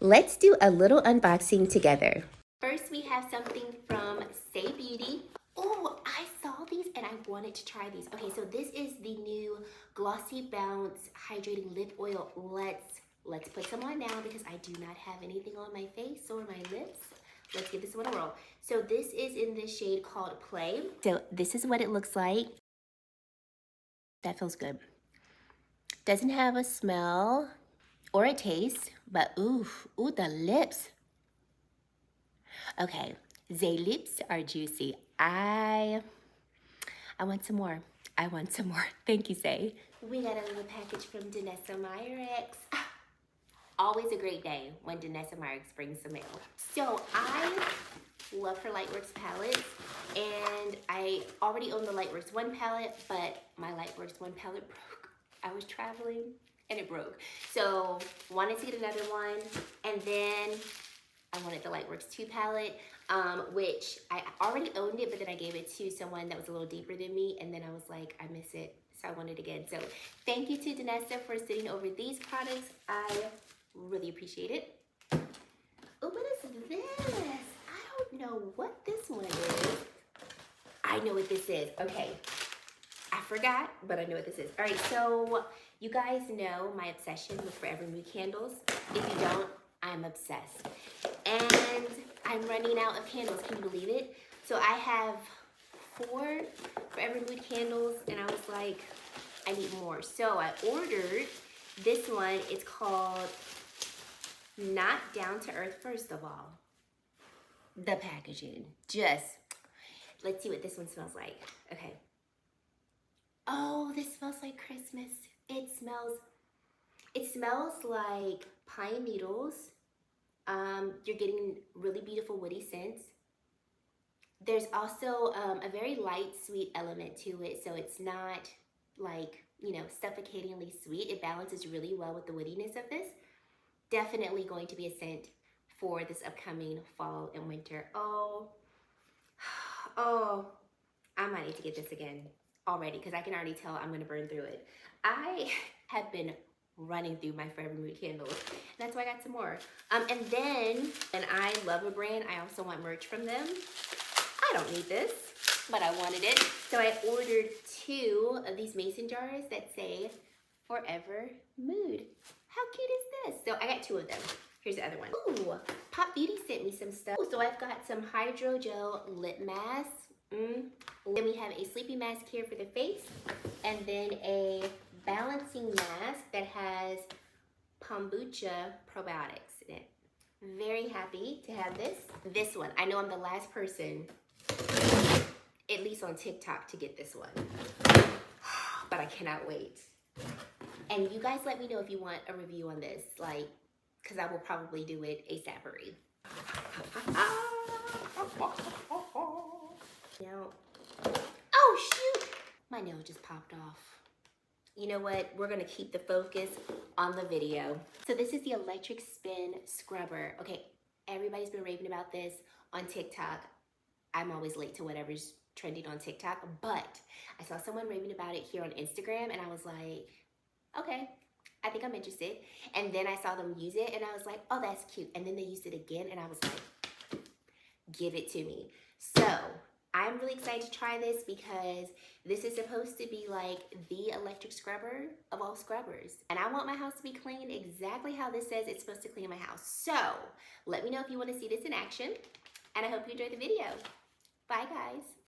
Let's do a little unboxing together. First, we have something from Saie Beauty. Oh, I saw these and I wanted to try these. Okay, so this is the new Glossybounce Hydrating Lip Oil. Let's put some on now because I do not have anything on my face or my lips. Let's give this one a whirl. So this is in the shade called Play. So this is what it looks like. That feels good. Doesn't have a smell or a taste, but ooh, the lips. Okay, the lips are juicy. I want some more. I want some more. Thank you, Saie. We got a little package from Danessa Myricks. Always a great day when Danessa Myricks brings the mail. So I love her Lightwork palettes, and I already own the Lightwork I palette, but my Lightwork I palette broke. I was traveling and it broke. So wanted to get another one, and then I wanted the Lightwork II palette, which I already owned it, but then I gave it to someone that was a little deeper than me, and then I was like, I miss it, so I want it again. So thank you to Danessa for sending over these products. I really appreciate it. Oh, what is this? I don't know what this one is. I know what this is. Okay, I forgot, but I know what this is. All right, so you guys know my obsession with Forvr Mood candles. If you don't, I'm obsessed. And I'm running out of candles, can you believe it? So I have 4 Forvr Mood candles, and I was like, I need more. So I ordered this one. It's called Not Down to Earth. First of all, the packaging, let's see what this one smells like. Okay. Oh, this smells like Christmas. It smells like pine needles. You're getting really beautiful woody scents. There's also a very light sweet element to it, so it's not like, you know, suffocatingly sweet. It balances really well with the woodiness of this. Definitely going to be a scent for this upcoming fall and winter. Oh, I might need to get this again already because I can already tell I'm gonna burn through it. I have been running through my Forvr Mood candles. That's why I got some more. And then, and I love a brand, I also want merch from them. I don't need this, but I wanted it. So I ordered 2 of these mason jars that say Forvr Mood. How cute is this? So I got 2 of them. Here's the other one. Ooh, Pop Beauty sent me some stuff. So I've got some hydrogel lip mask. Then we have a sleepy mask here for the face, and then a balancing mask that has kombucha probiotics in it. Very happy to have this. This one, I know I'm the last person, at least on TikTok, to get this one, but I cannot wait. And you guys let me know if you want a review on this, like, because I will probably do it ASAP-ery. Now, oh shoot, my nail just popped off. You know what, we're gonna keep the focus on the video. So this is the electric spin scrubber. Okay, everybody's been raving about this on TikTok. I'm always late to whatever's trending on TikTok, but I saw someone raving about it here on Instagram, and I was like, okay, I think I'm interested. And then I saw them use it, and I was like, oh, that's cute. And then they used it again, and I was like, give it to me. So I'm really excited to try this because this is supposed to be like the electric scrubber of all scrubbers. And I want my house to be clean exactly how this says it's supposed to clean my house. So let me know if you want to see this in action, and I hope you enjoyed the video. Bye, guys.